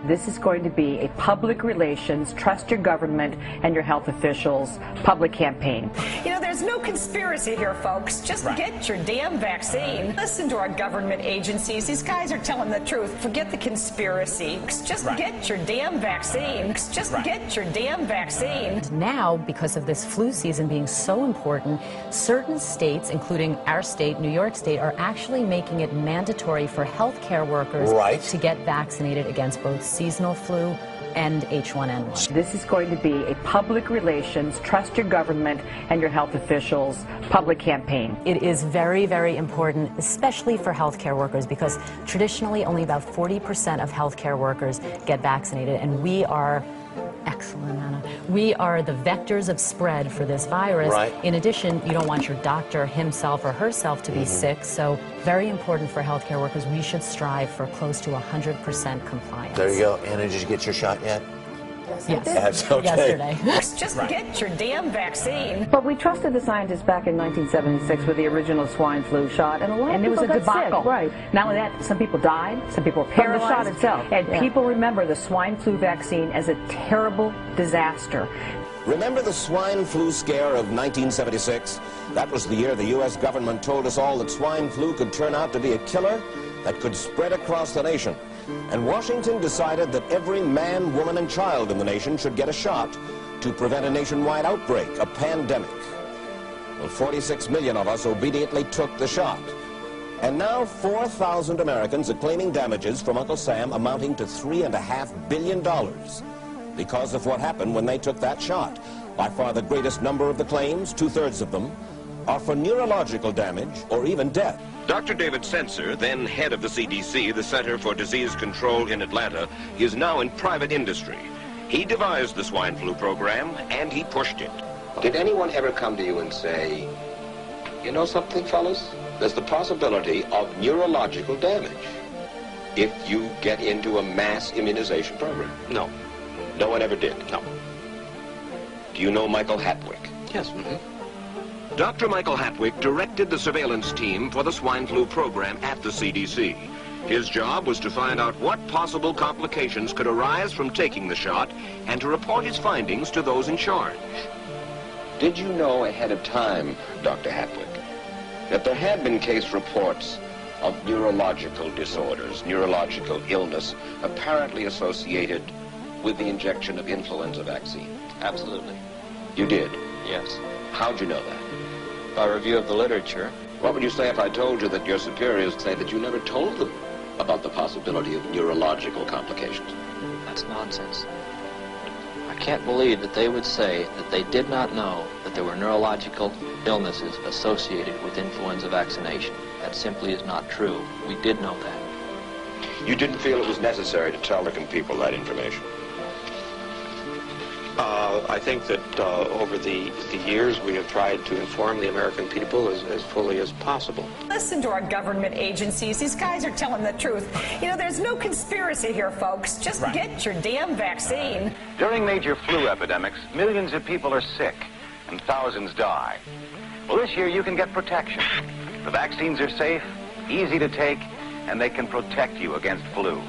This is going to be a public relations, trust your government and your health officials public campaign. You know, there's no conspiracy here, folks. Just get your damn vaccine. Listen to our government agencies. These guys are telling the truth. Forget the conspiracy. Just get your damn vaccine. Just get your damn vaccine. Now, because of this flu season being so important, certain states, including our state, New York State, are actually making it mandatory for healthcare workers to get vaccinated against both seasonal flu and H1N1. This is going to be a public relations, trust your government and your health officials public campaign. It is very, very important, especially for healthcare workers, because traditionally only about 40% of healthcare workers get vaccinated, and we are excellent, Anna. We are the vectors of spread for this virus. In addition, you don't want your doctor himself or herself to be sick, so very important for healthcare workers. We should strive for close to 100% compliance. There you go. Anna, did you get your shot yet? Yes. Yesterday. Just get your damn vaccine. But we trusted the scientists back in 1976 with the original swine flu shot, and it was a debacle. Not only that, some people died, some people were paralyzed. From the shot itself. And people remember the swine flu vaccine as a terrible disaster. Remember the swine flu scare of 1976? That was the year the U.S. government told us all that swine flu could turn out to be a killer that could spread across the nation. And Washington decided that every man, woman, and child in the nation should get a shot to prevent a nationwide outbreak, a pandemic. Well, 46 million of us obediently took the shot. And now 4,000 Americans are claiming damages from Uncle Sam amounting to $3.5 billion because of what happened when they took that shot. By far the greatest number of the claims, 2/3 of them, are for neurological damage or even death. Dr. David Sencer, then head of the CDC, the Center for Disease Control in Atlanta, is now in private industry. He devised the swine flu program, and he pushed it. Did anyone ever come to you and say, you know something, fellas? There's the possibility of neurological damage if you get into a mass immunization program? No. No one ever did? No. Do you know Michael Hatwick? Yes. Dr. Michael Hatwick directed the surveillance team for the swine flu program at the CDC. His job was to find out what possible complications could arise from taking the shot and to report his findings to those in charge. Did you know ahead of time, Dr. Hatwick, that there had been case reports of neurological disorders, neurological illness, apparently associated with the injection of influenza vaccine? Absolutely. You did? Yes. How'd you know that? By review of the literature. What would you say if I told you that your superiors say that you never told them about the possibility of neurological complications? That's nonsense. I can't believe that they would say that they did not know that there were neurological illnesses associated with influenza vaccination. That simply is not true. We did know that. You didn't feel it was necessary to tell the people that information? I think that over the years we have tried to inform the American people as fully as possible. Listen to our government agencies. These guys are telling the truth. You know, there's no conspiracy here, folks. Just get your damn vaccine. During major flu epidemics, millions of people are sick and thousands die. Well, this year you can get protection. The vaccines are safe, easy to take, and they can protect you against flu.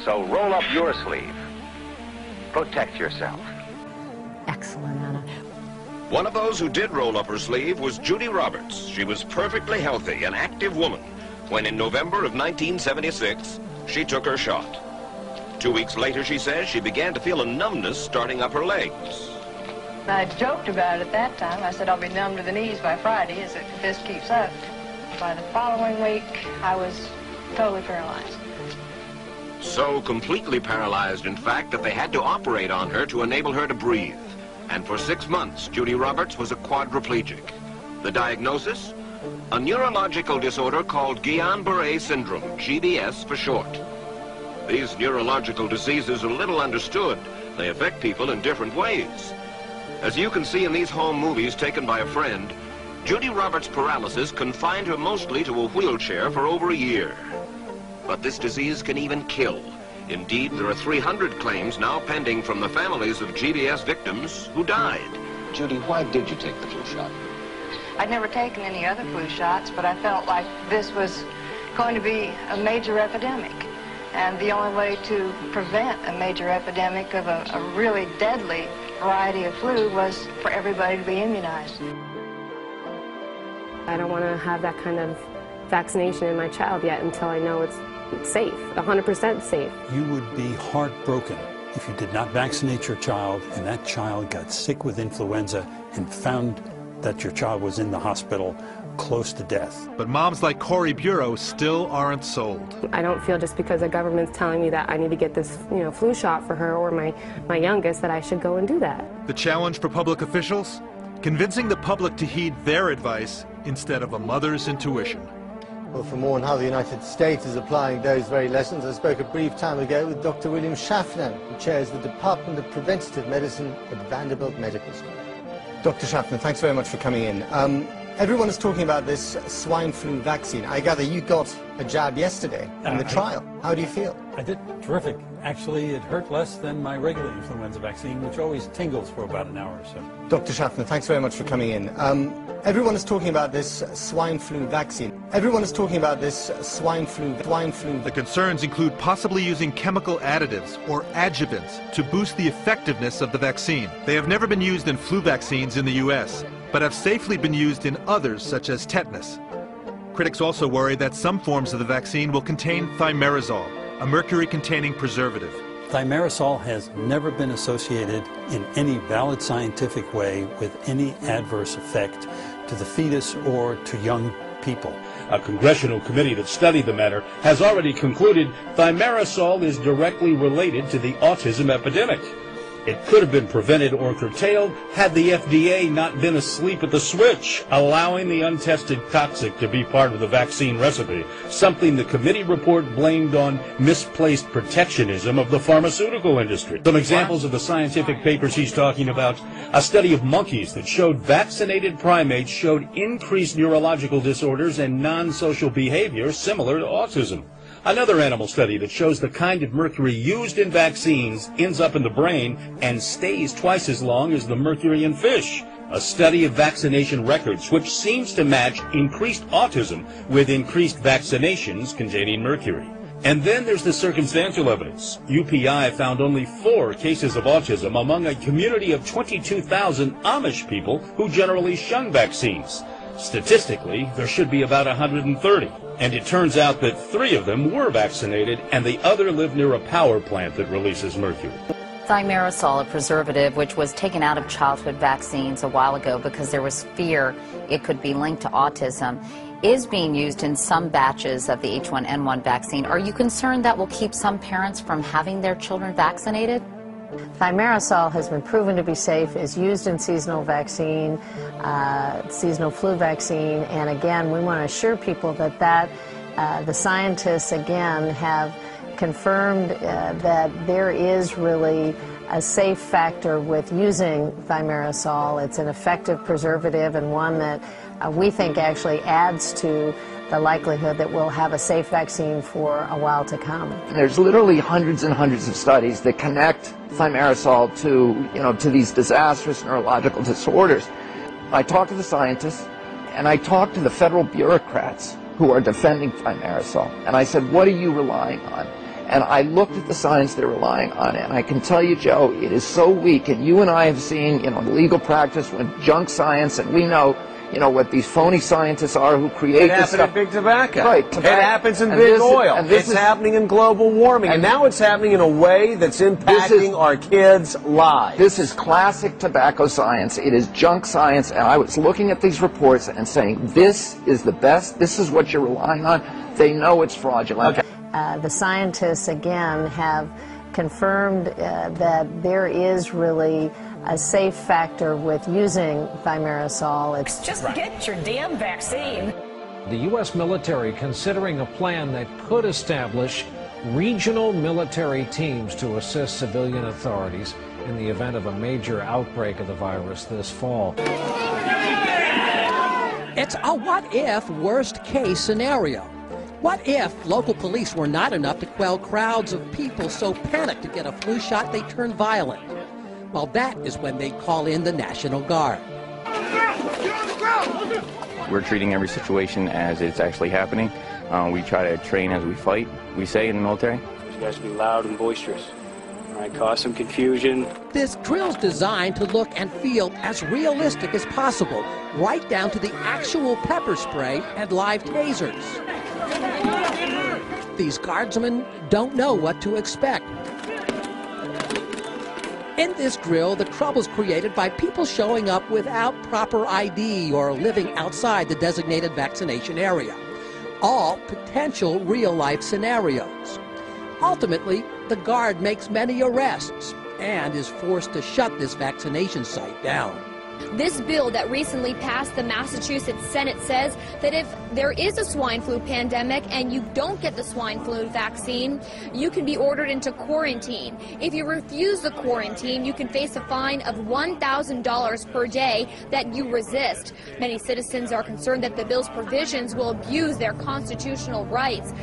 So roll up your sleeve. Protect yourself. Excellent, Anna. One of those who did roll up her sleeve was Judy Roberts. She was perfectly healthy, an active woman, when in November of 1976, she took her shot. 2 weeks later, she says, she began to feel a numbness starting up her legs. I joked about it that time. I said I'll be numb to the knees by Friday if this keeps up. By the following week, I was totally paralyzed. So completely paralyzed, in fact, that they had to operate on her to enable her to breathe. And for 6 months, Judy Roberts was a quadriplegic. The diagnosis? A neurological disorder called Guillain-Barré syndrome, GBS for short. These neurological diseases are little understood. They affect people in different ways. As you can see in these home movies taken by a friend, Judy Roberts' paralysis confined her mostly to a wheelchair for over a year. But this disease can even kill. Indeed, there are 300 claims now pending from the families of GBS victims who died. Judy, why did you take the flu shot? I'd never taken any other flu shots, but I felt like this was going to be a major epidemic. And the only way to prevent a major epidemic of a really deadly variety of flu was for everybody to be immunized. I don't want to have that kind of vaccination in my child yet until I know it's safe, 100% safe. You would be heartbroken if you did not vaccinate your child and that child got sick with influenza and found that your child was in the hospital close to death. But moms like Corey Bureau still aren't sold. I don't feel just because the government's telling me that I need to get this, flu shot for her or my youngest that I should go and do that. The challenge for public officials? Convincing the public to heed their advice instead of a mother's intuition. Well, for more on how the United States is applying those very lessons, I spoke a brief time ago with Dr. William Schaffner, who chairs the Department of Preventative Medicine at Vanderbilt Medical School. Dr. Schaffner, thanks very much for coming in. Everyone is talking about this swine flu vaccine. I gather you got a jab yesterday in the trial. How do you feel? I did terrific. Actually, it hurt less than my regular influenza vaccine, which always tingles for about an hour or so. Dr. Schaffner, thanks very much for coming in. Everyone is talking about this swine flu vaccine. Everyone is talking about this swine flu. The concerns include possibly using chemical additives or adjuvants to boost the effectiveness of the vaccine. They have never been used in flu vaccines in the U.S., but have safely been used in others, such as tetanus. Critics also worry that some forms of the vaccine will contain thimerosal, a mercury-containing preservative. Thimerosal has never been associated in any valid scientific way with any adverse effect to the fetus or to young people. A congressional committee that studied the matter has already concluded thimerosal is directly related to the autism epidemic. It could have been prevented or curtailed had the FDA not been asleep at the switch, allowing the untested toxic to be part of the vaccine recipe, something the committee report blamed on misplaced protectionism of the pharmaceutical industry. Some examples of the scientific papers he's talking about: a study of monkeys that showed vaccinated primates showed increased neurological disorders and non-social behavior similar to autism. Another animal study that shows the kind of mercury used in vaccines ends up in the brain and stays twice as long as the mercury in fish. A study of vaccination records which seems to match increased autism with increased vaccinations containing mercury. And then there's the circumstantial evidence. UPI found only 4 cases of autism among a community of 22,000 Amish people who generally shun vaccines. Statistically, there should be about 130. And it turns out that 3 of them were vaccinated, and the other live near a power plant that releases mercury. Thimerosal, a preservative which was taken out of childhood vaccines a while ago because there was fear it could be linked to autism, is being used in some batches of the H1N1 vaccine. Are you concerned that will keep some parents from having their children vaccinated? Thimerosal has been proven to be safe, is used in seasonal vaccine, seasonal flu vaccine, and again, we want to assure people that the scientists again have confirmed that there is really a safe factor with using thimerosal. It's an effective preservative and one that we think actually adds to the likelihood that we'll have a safe vaccine for a while to come. There's literally hundreds and hundreds of studies that connect thimerosal to these disastrous neurological disorders. I talked to the scientists and I talked to the federal bureaucrats who are defending thimerosal, and I said, what are you relying on? And I looked at the science they're relying on, and I can tell you, Joe, it is so weak. And you and I have seen, legal practice with junk science, and we know, what these phony scientists are who create this stuff. It happened in big tobacco. Right. It happens in big oil. It's happening in global warming. And now it's happening in a way that's impacting our kids' lives. This is classic tobacco science. It is junk science. And I was looking at these reports and saying, this is the best. This is what you're relying on. They know it's fraudulent. Okay. The scientists, again, have confirmed that there is really a safe factor with using thimerosal. It's just get your damn vaccine. The U.S. military considering a plan that could establish regional military teams to assist civilian authorities in the event of a major outbreak of the virus this fall. It's a what-if worst-case scenario. What if local police were not enough to quell crowds of people so panicked to get a flu shot they turned violent? Well, that is when they call in the National Guard. We're treating every situation as it's actually happening. We try to train as we fight, we say in the military. You guys to be loud and boisterous. All right, cause some confusion. This drill's designed to look and feel as realistic as possible, right down to the actual pepper spray and live tasers. These guardsmen don't know what to expect. In this drill, the trouble's created by people showing up without proper ID or living outside the designated vaccination area. All potential real-life scenarios. Ultimately, the guard makes many arrests and is forced to shut this vaccination site down. This bill that recently passed the Massachusetts Senate says that if there is a swine flu pandemic and you don't get the swine flu vaccine, you can be ordered into quarantine. If you refuse the quarantine, you can face a fine of $1,000 per day that you resist. Many citizens are concerned that the bill's provisions will abuse their constitutional rights.